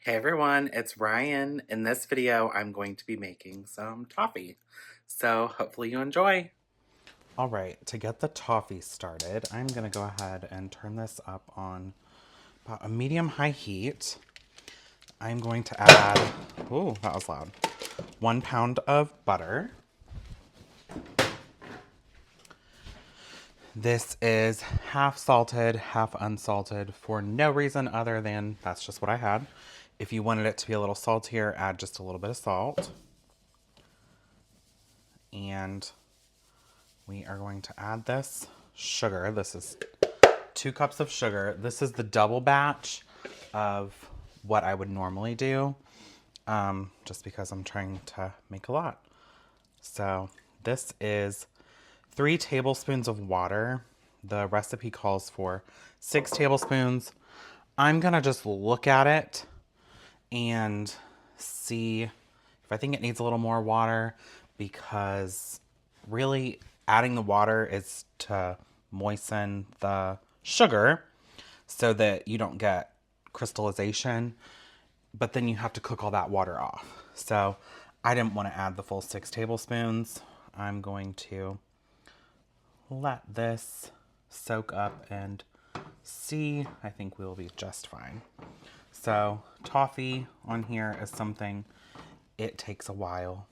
Hey everyone, it's Ryan. In this video, I'm going to be making some toffee. So hopefully you enjoy. All right, to get the toffee started, I'm gonna go ahead and turn this up on about a medium-high heat. I'm going to add, ooh, that was loud, 1 pound of butter. This is half salted, half unsalted for no reason other than that's just what I had. If you wanted it to be a little saltier, add just a little bit of salt. And we are going to add this sugar. This is 2 cups of sugar. This is the double batch of what I would normally do, just because I'm trying to make a lot. So this is 3 tablespoons of water. The recipe calls for 6 tablespoons. I'm gonna just look at it and see if I think it needs a little more water, because really adding the water is to moisten the sugar so that you don't get crystallization, but then you have to cook all that water off. So I didn't want to add the full 6 tablespoons. I'm going to let this soak up and see. I think we'll be just fine. So toffee on here is something, it takes a while.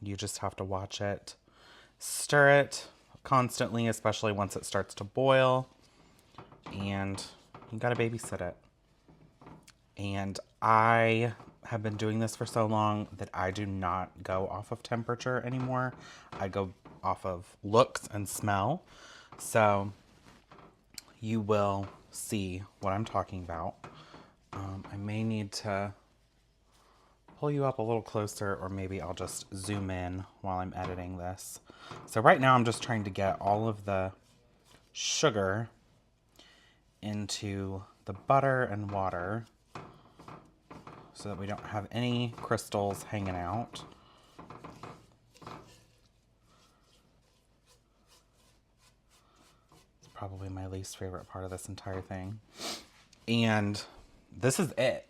You just have to watch it, stir it constantly, especially once it starts to boil, and you gotta babysit it. And I have been doing this for so long that I do not go off of temperature anymore. I go off of looks and smell. So you will see what I'm talking about. I may need to pull you up a little closer, or maybe I'll just zoom in while I'm editing this. So right now I'm just trying to get all of the sugar into the butter and water so that we don't have any crystals hanging out. It's probably my least favorite part of this entire thing. And this is it.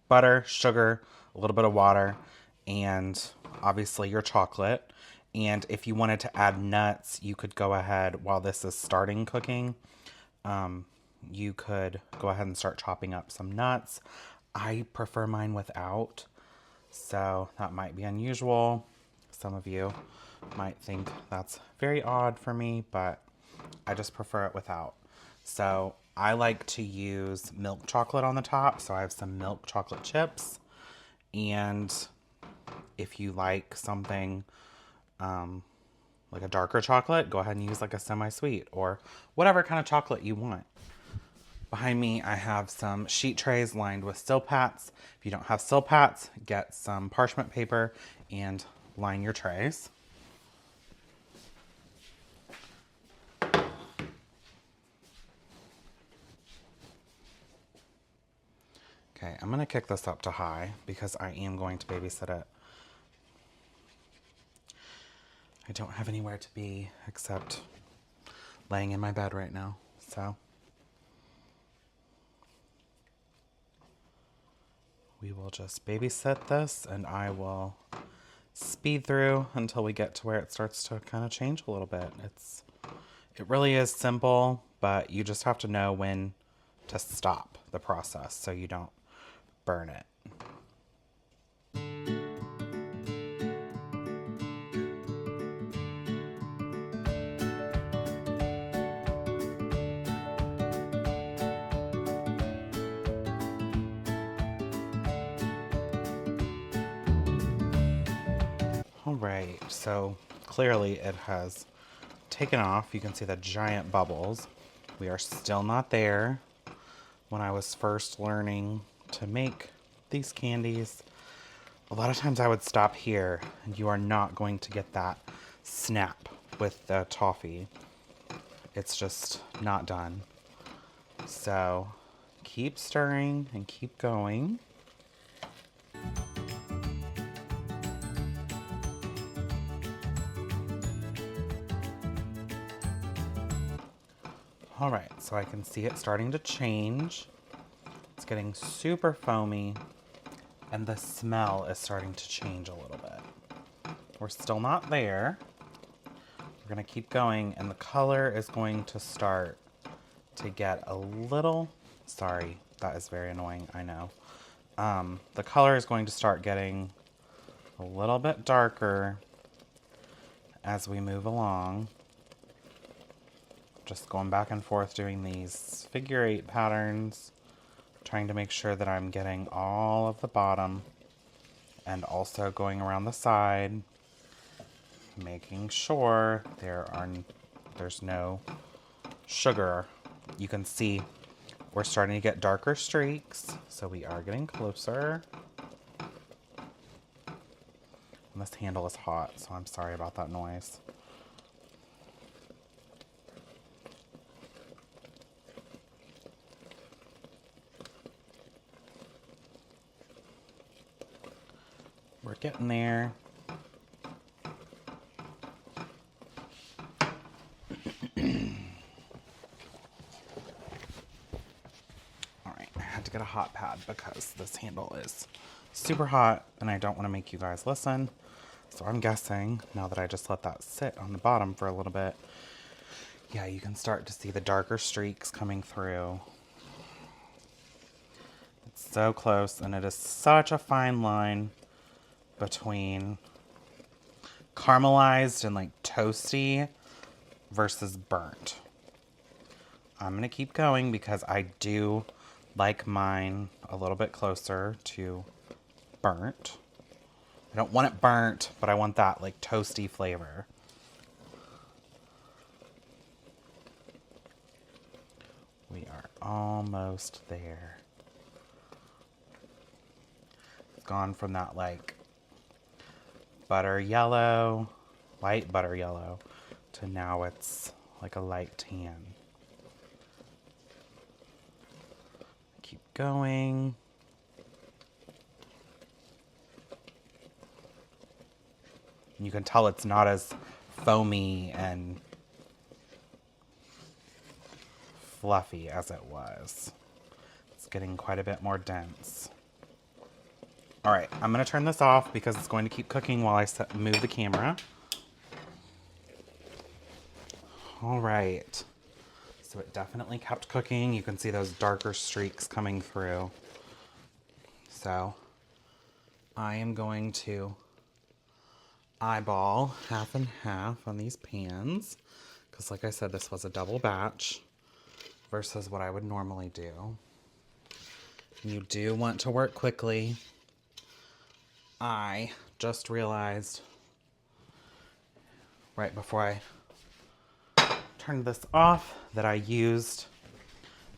Butter, sugar, a little bit of water, and obviously your chocolate. And if you wanted to add nuts, you could go ahead while this is starting cooking. You could go ahead and start chopping up some nuts. I prefer mine without, so that might be unusual. Some of you might think that's very odd for me, but I just prefer it without. So I like to use milk chocolate on the top. So I have some milk chocolate chips. And if you like something like a darker chocolate, go ahead and use like a semi-sweet or whatever kind of chocolate you want. Behind me, I have some sheet trays lined with Silpats. If you don't have Silpats, get some parchment paper and line your trays. Okay, I'm gonna kick this up to high because I am going to babysit it. I don't have anywhere to be except laying in my bed right now, so we will just babysit this, and I will speed through until we get to where it starts to kind of change a little bit. It really is simple, but you just have to know when to stop the process so you don't burn it. All right, so clearly it has taken off. You can see the giant bubbles. We are still not there. When I was first learning to make these candies, a lot of times I would stop here, and you are not going to get that snap with the toffee. It's just not done. So keep stirring and keep going. All right, so I can see it starting to change. It's getting super foamy, and the smell is starting to change a little bit. We're still not there. We're gonna keep going, and the color is going to start to get a little, sorry, that is very annoying, I know. The color is going to start getting a little bit darker as we move along. Just going back and forth doing these figure 8 patterns, trying to make sure that I'm getting all of the bottom and also going around the side, making sure there's no sugar. You can see we're starting to get darker streaks, so we are getting closer. And this handle is hot, so I'm sorry about that noise. We're getting there. Alright, I had to get a hot pad because this handle is super hot and I don't want to make you guys listen. So I'm guessing, now that I just let that sit on the bottom for a little bit, yeah, you can start to see the darker streaks coming through. It's so close, and it is such a fine line between caramelized and like toasty versus burnt. I'm gonna keep going because I do like mine a little bit closer to burnt. I don't want it burnt, but I want that like toasty flavor. We are almost there. It's gone from that like butter yellow, light butter yellow, to now it's like a light tan. Keep going. You can tell it's not as foamy and fluffy as it was. It's getting quite a bit more dense. All right, I'm gonna turn this off because it's going to keep cooking while I move the camera. All right, so it definitely kept cooking. You can see those darker streaks coming through. So I am going to eyeball half and half on these pans because, like I said, this was a double batch versus what I would normally do. You do want to work quickly. I just realized right before I turned this off that I used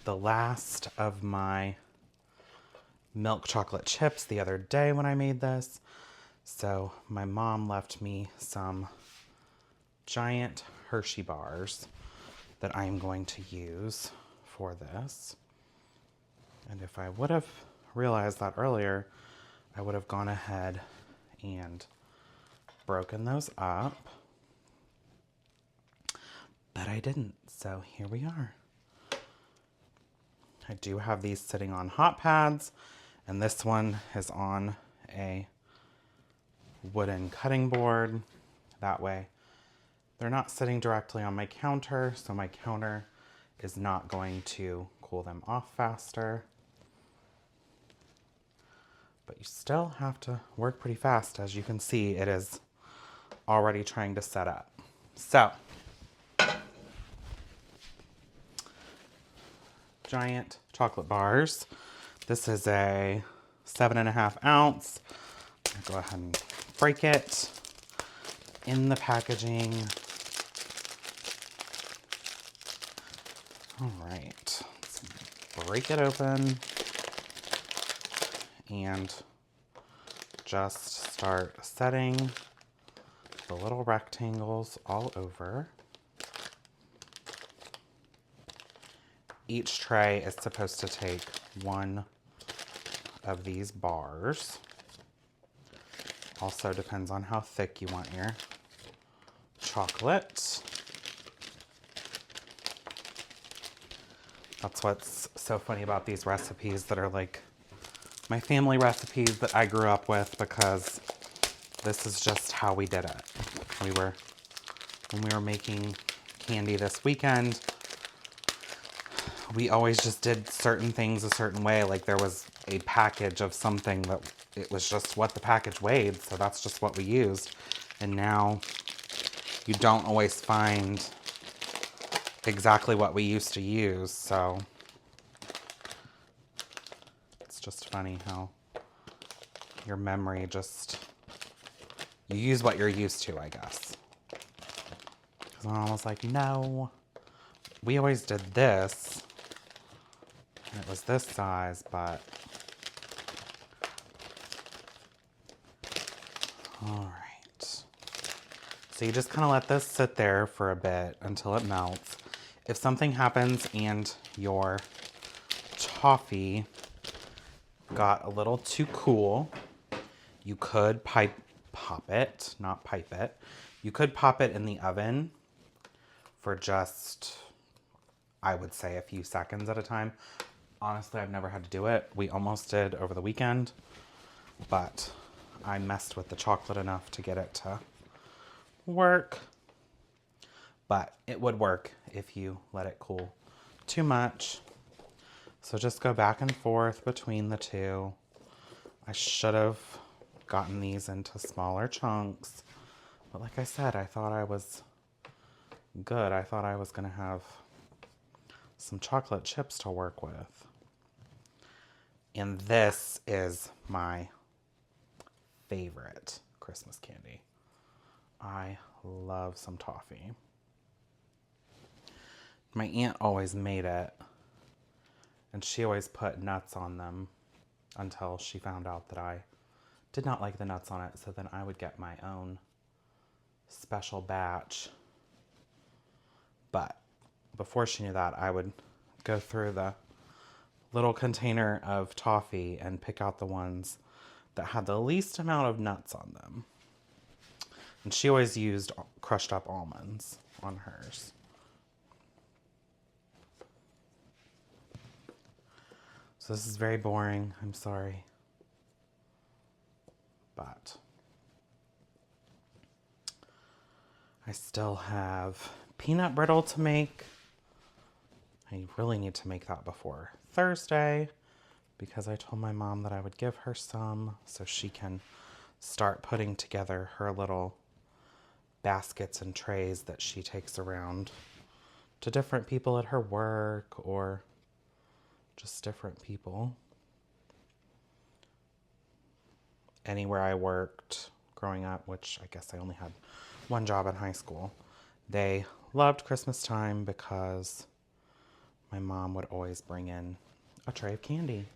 the last of my milk chocolate chips the other day when I made this. So my mom left me some giant Hershey bars that I'm going to use for this. And if I would have realized that earlier, I would have gone ahead and broken those up. But I didn't, so here we are. I do have these sitting on hot pads, and this one is on a wooden cutting board. That way they're not sitting directly on my counter, so my counter is not going to cool them off faster. But you still have to work pretty fast. As you can see, it is already trying to set up. So, giant chocolate bars. This is a 7.5 ounce. I'll go ahead and break it in the packaging. All right, let's break it open and just start setting the little rectangles all over. Each tray is supposed to take one of these bars. Also depends on how thick you want your chocolate. That's what's so funny about these recipes that are like my family recipes that I grew up with, because this is just how we did it. When we were making candy this weekend, we always just did certain things a certain way. Like there was a package of something that it was just what the package weighed, so that's just what we used. And now you don't always find exactly what we used to use, so it's just funny how your memory just, you use what you're used to, I guess. Because my mom was like, no, we always did this. And it was this size, but. All right. So you just kind of let this sit there for a bit until it melts. If something happens and your toffee got a little too cool, you could pop it, not pipe it. You could pop it in the oven for just, I would say, a few seconds at a time. Honestly, I've never had to do it. We almost did over the weekend, but I messed with the chocolate enough to get it to work. But it would work if you let it cool too much. So just go back and forth between the two. I should have gotten these into smaller chunks, but like I said, I thought I was good. I thought I was gonna have some chocolate chips to work with. And this is my favorite Christmas candy. I love some toffee. My aunt always made it, and she always put nuts on them until she found out that I did not like the nuts on it, so then I would get my own special batch. But before she knew that, I would go through the little container of toffee and pick out the ones that had the least amount of nuts on them. And she always used crushed up almonds on hers. So this is very boring, I'm sorry. But I still have peanut brittle to make. I really need to make that before Thursday, because I told my mom that I would give her some so she can start putting together her little baskets and trays that she takes around to different people at her work or just different people. Anywhere I worked growing up, which I guess I only had one job in high school, they loved Christmas time because my mom would always bring in a tray of candy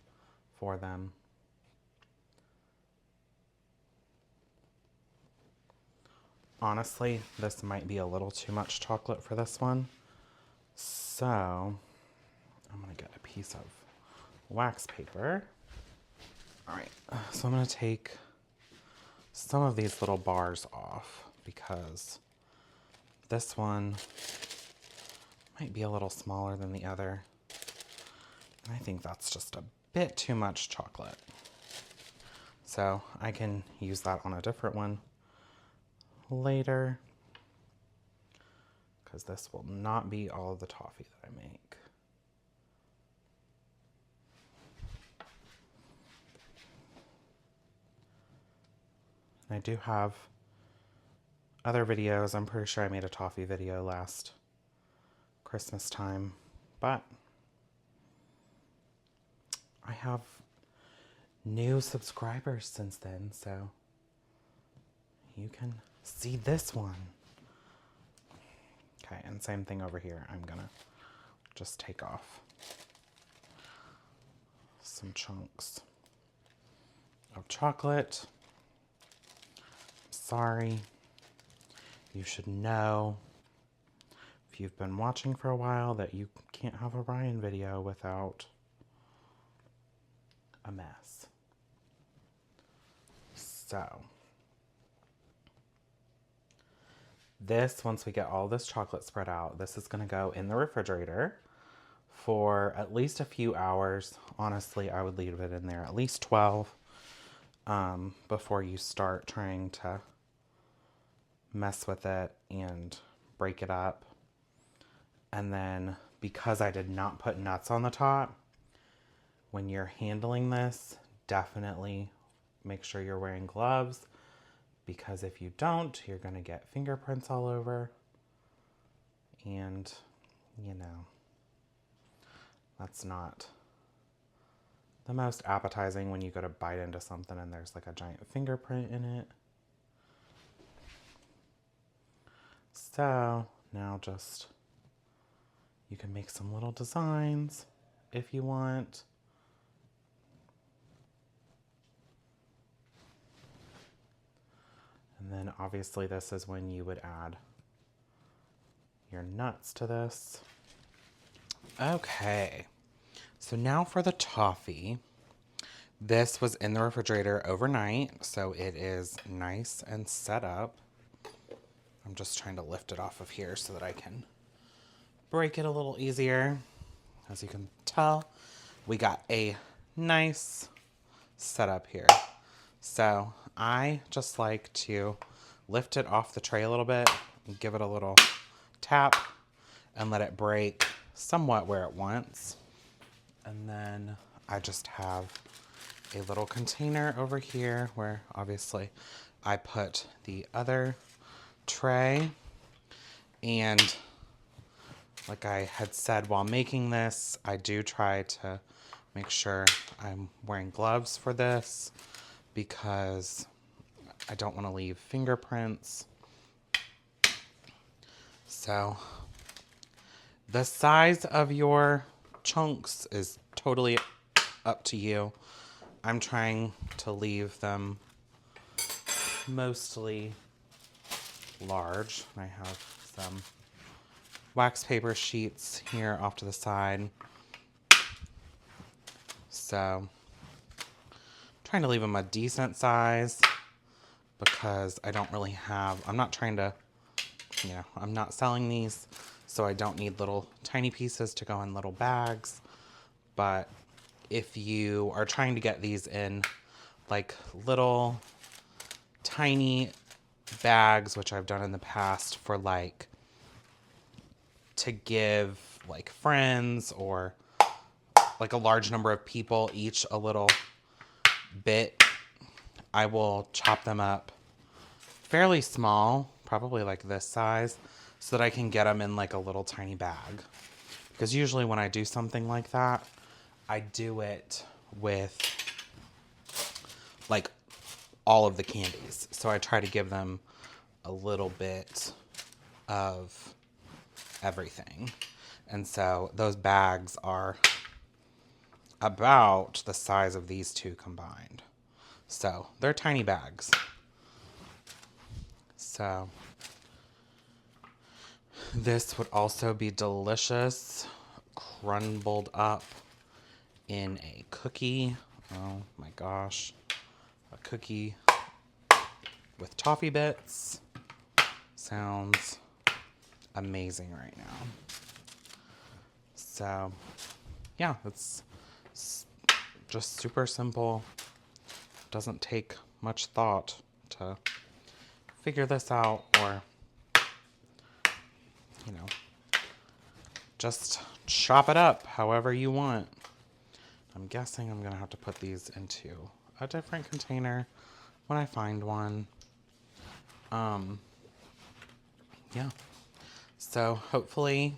for them. Honestly, this might be a little too much chocolate for this one. So I'm gonna get a piece of wax paper. All right, so I'm gonna take some of these little bars off because this one might be a little smaller than the other. And I think that's just a bit too much chocolate. So I can use that on a different one later, because this will not be all of the toffee that I make. I do have other videos. I'm pretty sure I made a toffee video last Christmas time, but I have new subscribers since then, so you can see this one. Okay, and same thing over here. I'm gonna just take off some chunks of chocolate. Sorry. You should know, if you've been watching for a while, that you can't have a Ryan video without a mess. So this, once we get all this chocolate spread out, this is going to go in the refrigerator for at least a few hours. Honestly, I would leave it in there at least 12 before you start trying to mess with it and break it up. And then because I did not put nuts on the top, when you're handling this, definitely make sure you're wearing gloves, because if you don't, you're going to get fingerprints all over. And, you know, that's not the most appetizing when you go to bite into something and there's like a giant fingerprint in it. So now just, you can make some little designs if you want. And then obviously this is when you would add your nuts to this. Okay, so now for the toffee. This was in the refrigerator overnight, so it is nice and set up. I'm just trying to lift it off of here so that I can break it a little easier. As you can tell, we got a nice setup here. So I just like to lift it off the tray a little bit and give it a little tap and let it break somewhat where it wants. And then I just have a little container over here where obviously I put the other tray. And like I had said while making this, I do try to make sure I'm wearing gloves for this because I don't want to leave fingerprints. So the size of your chunks is totally up to you. I'm trying to leave them mostly large. I have some wax paper sheets here off to the side. So trying to leave them a decent size because I don't really have, I'm not trying to, you know, I'm not selling these, so I don't need little tiny pieces to go in little bags. But if you are trying to get these in like little tiny bags, which I've done in the past for like to give like friends or like a large number of people each a little bit, I will chop them up fairly small, probably like this size, so that I can get them in like a little tiny bag. Because usually when I do something like that, I do it with like all of the candies. So I try to give them a little bit of everything. And so those bags are about the size of these two combined. So they're tiny bags. So this would also be delicious, crumbled up in a cookie. Oh my gosh. A cookie with toffee bits. Sounds amazing right now. So yeah, it's just super simple. Doesn't take much thought to figure this out, or, you know, just chop it up however you want. I'm guessing I'm gonna have to put these into a different container when I find one. Yeah. So hopefully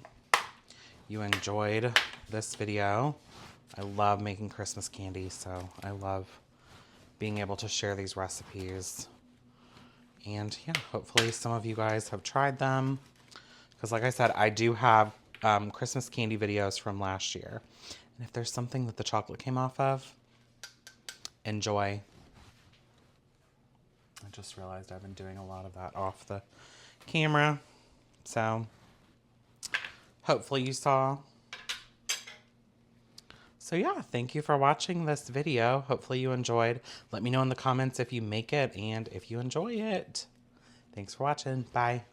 you enjoyed this video. I love making Christmas candy, so I love being able to share these recipes. And yeah, hopefully some of you guys have tried them. Because like I said, I do have Christmas candy videos from last year. And if there's something that the chocolate came off of, enjoy. I just realized I've been doing a lot of that off the camera. So hopefully you saw. So yeah, thank you for watching this video. Hopefully you enjoyed. Let me know in the comments if you make it and if you enjoy it. Thanks for watching. Bye.